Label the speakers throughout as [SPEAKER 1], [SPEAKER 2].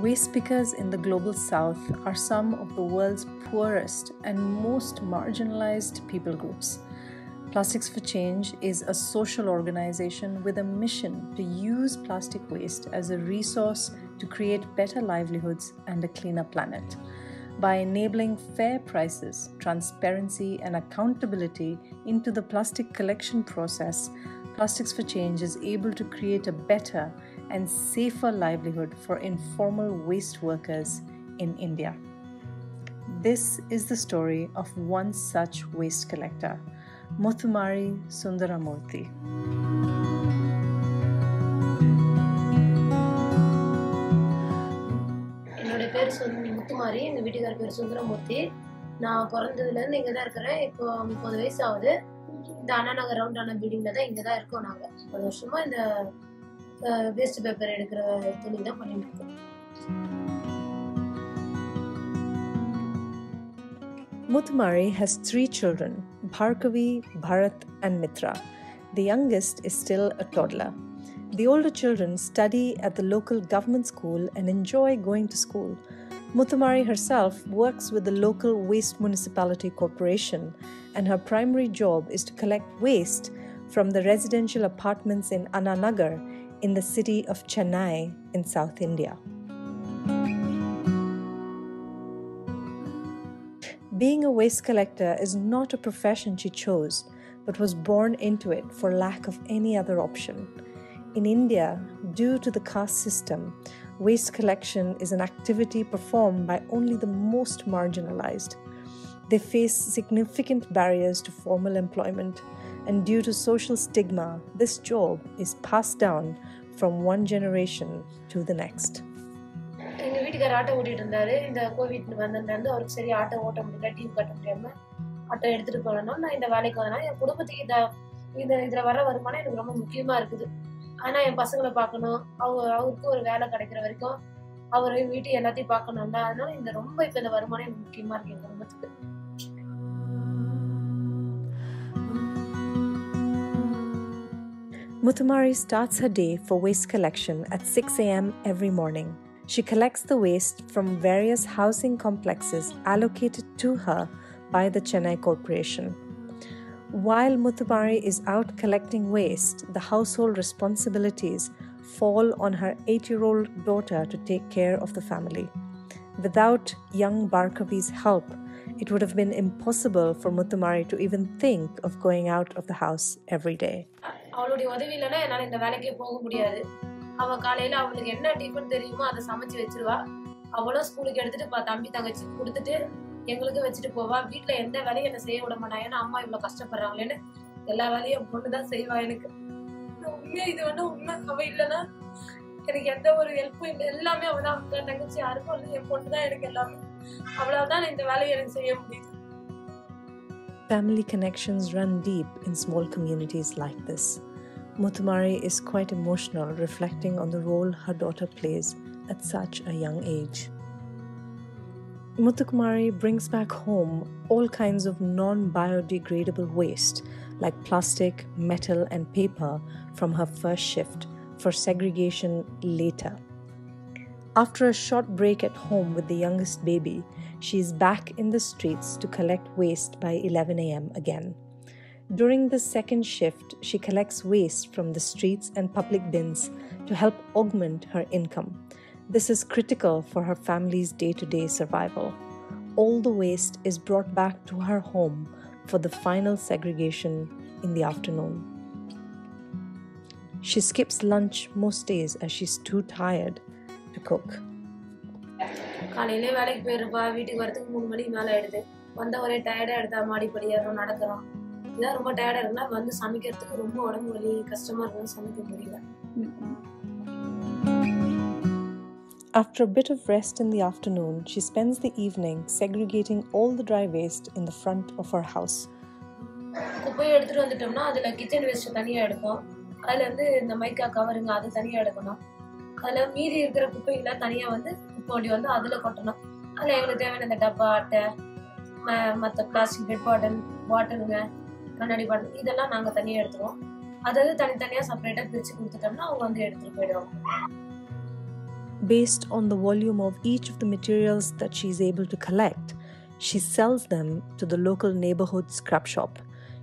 [SPEAKER 1] Waste pickers in the global south are some of the world's poorest and most marginalized people groups. Plastics for Change is a social organization with a mission to use plastic waste as a resource to create better livelihoods and a cleaner planet. By enabling fair prices, transparency, and accountability into the plastic collection process, Plastics for Change is able to create a better and safer livelihood for informal waste workers in India. This is the story of one such waste collector, Muthumari Sundaramurthy.
[SPEAKER 2] என்னோட பேர் முத்துமாரி, எங்கள் வீட்டுக்கார பேர் சுந்தரமூர்த்தி. நான் பிறந்ததுலேருந்து இங்கே தான் இருக்கிறேன். இப்போ 30 வயசு ஆகுது. இந்த அண்ணா நகர் ரவுண்டான பில்டிங்கில் தான் இங்கே தான் இருக்கோம். நாங்கள் 10 வருஷமாக இந்த வேஸ்ட் பேப்பர் எடுக்கிற தொழில் தான் பண்ணிட்டு இருக்கோம்.
[SPEAKER 1] Muthumari has 3 children, Bhargavi, Bharat and Mitra. The youngest is still a toddler. The older children study at the local government school and enjoy going to school. Muthumari herself works with the local waste municipality corporation, and her primary job is to collect waste from the residential apartments in Anna Nagar in the city of Chennai in South India. Being a waste collector is not a profession she chose, but was born into it for lack of any other option. In India, due to the caste system, waste collection is an activity performed by only the most marginalized. They face significant barriers to formal employment, and due to social stigma, this job is passed down from one generation to the next.
[SPEAKER 2] எங்கள் வீட்டுக்கார auto ஓட்டிகிட்டு இருந்தார். இந்த Covid வந்ததுலேருந்து அவருக்கு சரி auto ஓட்ட முடியல, டிவி கட்ட முடியாமல் ஆட்டோ எடுத்துகிட்டு போகணும். நான் இந்த வேலைக்கு வந்தேன்னா என் குடும்பத்துக்கு இதில் வர வருமானம் எனக்கு ரொம்ப முக்கியமாக இருக்குது. ஆனால் என் பசங்களை பார்க்கணும், அவருக்கு ஒரு வேலை கிடைக்கிற வரைக்கும் அவர் வீட்டு எல்லாத்தையும் பார்க்கணும்ல. அதனால இப்போ இந்த வருமானம் எனக்கு முக்கியமாக இருக்குது என் குடும்பத்துக்கு.
[SPEAKER 1] Muthumari starts her day for waste collection at 6 a.m. every morning. She collects the waste from various housing complexes allocated to her by the Chennai Corporation. While Muthumari is out collecting waste, the household responsibilities fall on her 8-year-old daughter to take care of the family. Without young Bhargavi's help, it would have been impossible for Muthumari to even think of going out of the house every day.
[SPEAKER 2] அவளுடைய உதவி இல்லைன்னா என்னால் இந்த வேலைக்கே போக முடியாது. அவள் காலையில் அவளுக்கு என்ன டிஃபன் தெரியுமோ அதை சமைச்சு வச்சிருவா. அவளும் ஸ்கூலுக்கு எடுத்துட்டு தம்பி தங்கச்சி கொடுத்துட்டு எங்களுக்கு வச்சுட்டு போவா. வீட்டில் எந்த வேலையும் என்னை செய்ய விட மாட்டா. ஏன்னா அம்மா இவ்வளோ கஷ்டப்படுறாங்களேன்னு எல்லா வேலையும் பொண்ணு தான் செய்வா. எனக்கு உண்மையா இது வேணா உண்மை. அவள் இல்லைன்னா எனக்கு எந்த ஒரு ஹெல்ப்பும் இல்லை. எல்லாமே அவள் தான். அக்கா தங்கச்சி யாருக்கும் இல்லை, என் பொண்ணு தான் எனக்கு எல்லாமே. அவளால் இந்த வேலையை எனக்கு செய்ய முடியுது.
[SPEAKER 1] Family connections run deep in small communities like this. Muthumari is quite emotional, reflecting on the role her daughter plays at such a young age. Muthumari brings back home all kinds of non-biodegradable waste like plastic, metal and paper from her first shift for segregation later. After a short break at home with the youngest baby, she is back in the streets to collect waste by 11 a.m. again. During the second shift, she collects waste from the streets and public bins to help augment her income. This is critical for her family's day-to-day survival. All the waste is brought back to her home for the final segregation in the afternoon. She skips lunch most days as she's too tired to cook.
[SPEAKER 2] காலையிலே வேலைக்கு போயிருப்பா. வீட்டுக்கு வரதுக்கு 3 மணி மேலே ஆயிடுது. வந்த ஒரே டயர்டாக எடுத்தா மாடிப்படி ஏறோம், நடக்கிறோம். இதான் ரொம்ப டயர்டாக இருக்குன்னா வந்து சமைக்கிறதுக்கு ரொம்ப உடம்பு வலி கஷ்டமாக இருக்குன்னு சமைக்க முடியல.
[SPEAKER 1] After a bit of rest in the afternoon, she spends the evening segregating all the dry waste in the front of her house.
[SPEAKER 2] குப்பையை எடுத்துகிட்டு வந்துட்டோம்னா அதில் கிச்சன் வேஸ்ட்டு தனியாக எடுப்போம். அதில் இந்த மைக்கா கவருங்க அது தனியாக எடுக்கணும். அதில் மீதி இருக்கிற குப்பைகளை தனியாக குப்பை வண்டி அதில் கொட்டணும். அதில் எங்களுக்கு தேவையான இந்த டப்பா, அட்டை, மற்ற பிளாஸ்டிக் பெட் பாட்டிலுங்க, கண்ணாடி பாட்டில் இதெல்லாம் நாங்கள் தனியாக எடுத்துருவோம். அதாவது தனித்தனியாக செப்பரேட்டாக பிரித்து கொடுத்துட்டோம்னா அவங்க எடுத்துகிட்டு போயிடுவாங்க.
[SPEAKER 1] Based on the volume of each of the materials that she is able to collect, she sells them to the local neighborhood scrap shop.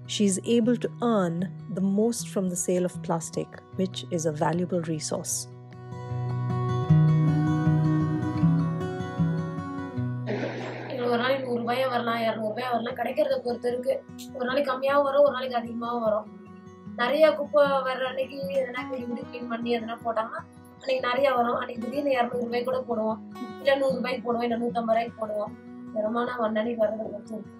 [SPEAKER 1] She is able to earn the most from the sale of plastic, which is a valuable resource.
[SPEAKER 2] ஒரு நாளைக்கு 100 ரூபாய் வரலாம், 200 ரூபாய் வரலாம், கிடைக்கிறத பொறுத்து இருக்கு. ஒரு நாளைக்கு கம்மியாகவும் வரும், ஒரு நாளைக்கு அதிகமாகவும் வரும். நிறைய குப்பை வர்ற அன்னைக்கு எதனா வீடு கிளீன் பண்ணி எதனா போட்டாங்கன்னா அன்னைக்கு நிறைய வரும். அன்னைக்கு திடீர்னு 200 ரூபாய் கூட போடுவோம், இல்லை 100 ரூபாய்க்கு போடுவோம், இல்லை 150 ரூபாய்க்கு போடுவோம். வருமானம் அன்னைக்கு வர்றதை பொறுத்து இருக்கு.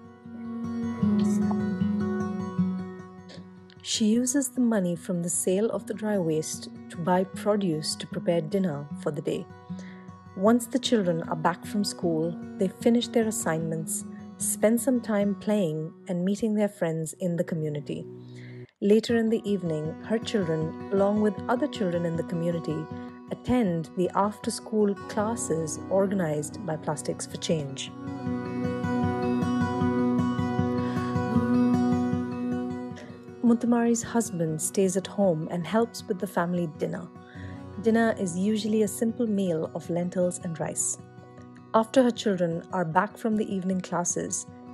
[SPEAKER 1] She uses the money from the sale of the dry waste to buy produce to prepare dinner for the day. Once the children are back from school, they finish their assignments, spend some time playing and meeting their friends in the community. Later in the evening, her children, along with other children in the community, attend the after-school classes organized by Plastics for Change. Muthumari's husband stays at home and helps with the family dinner. Dinner is usually a simple meal of lentils and rice. After her children are back from the evening classes,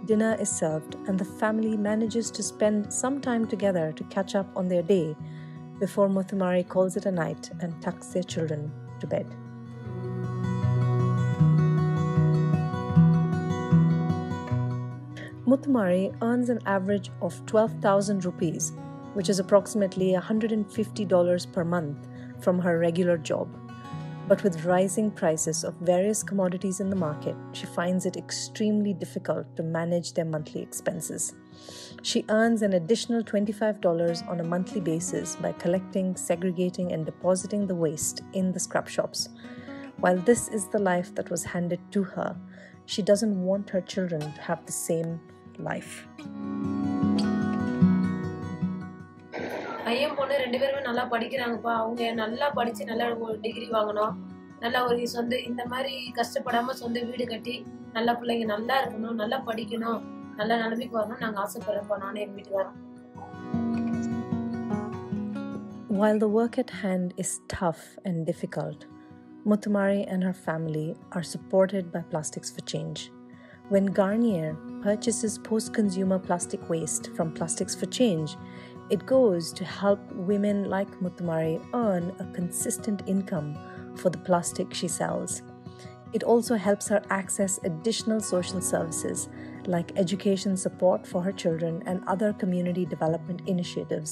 [SPEAKER 1] dinner is served and the family manages to spend some time together to catch up on their day before Muthumari calls it a night and tucks their children to bed. Muthumari earns an average of 12,000 rupees, which is approximately $150 per month from her regular job. But with rising prices of various commodities in the market, she finds it extremely difficult to manage their monthly expenses. She earns an additional $25 on a monthly basis by collecting, segregating, and depositing the waste in the scrap shops. While this is the life that was handed to her, she doesn't want her children to have the same life.
[SPEAKER 2] பையன் பொண்ணு 2 பேருமே நல்லா படிக்கிறாங்கப்பா. அவங்க நல்லா படிச்சு நல்ல ஒரு degree வாங்கணும், நல்லா ஒரு சொந்த இந்த மாதிரி கஷ்டப்படாம சொந்த வீடு கட்டி நல்ல பிள்ளைங்க நல்லா இருக்கணும், நல்லா படிக்கணும், நல்ல நிலைமைக்கு வரணும் நாங்கள் ஆசைப்படுறோம்ப்பா, நானே எங்கள் வீட்டுக்காரன்.
[SPEAKER 1] While the work at hand is tough and difficult, Muthumari and her family are supported by Plastics for Change. When Garnier purchases post-consumer plastic waste from Plastics for Change, it goes to help women like Muthumari earn a consistent income for the plastic she sells. It also helps her access additional social services like education support for her children and other community development initiatives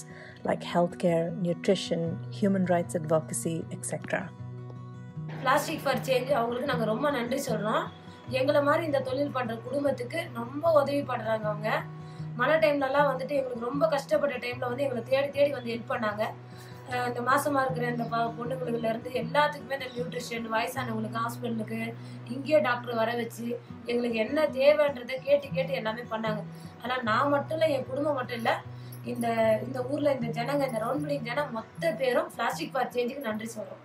[SPEAKER 1] like healthcare, nutrition, human rights advocacy, etc.
[SPEAKER 2] Plastic for Change அவங்களுக்கு நாங்கள் ரொம்ப நன்றி சொல்கிறோம். எங்களை மாதிரி இந்த தொழில் பண்ணுற குடும்பத்துக்கு ரொம்ப உதவி பண்ணுறாங்க. அவங்க மழை டைம்லலாம் வந்துட்டு எங்களுக்கு ரொம்ப கஷ்டப்பட்ட டைமில் வந்து எங்களை தேடி தேடி வந்து ஹெல்ப் பண்ணாங்க. இந்த மாசமாக இருக்கிற இந்த பொண்ணுங்களுக்குலேருந்து எல்லாத்துக்குமே இந்த நியூட்ரிஷன், வயசானவங்களுக்கு ஹாஸ்பிட்டலுக்கு இங்கேயே டாக்டர் வர வச்சு எங்களுக்கு என்ன தேவைன்றதை கேட்டு கேட்டு எல்லாமே பண்ணாங்க. ஆனால் நான் மட்டும் இல்லை, என் குடும்பம் மட்டும் இல்லை, இந்த ஊரில் இந்த ஜனங்க, இந்த ரவுண்ட் பில்டிங் ஜனம் மொத்த பேரும் பிளாஸ்டிக் ஃபார் சேஞ்சுக்கு நன்றி சொல்கிறோம்.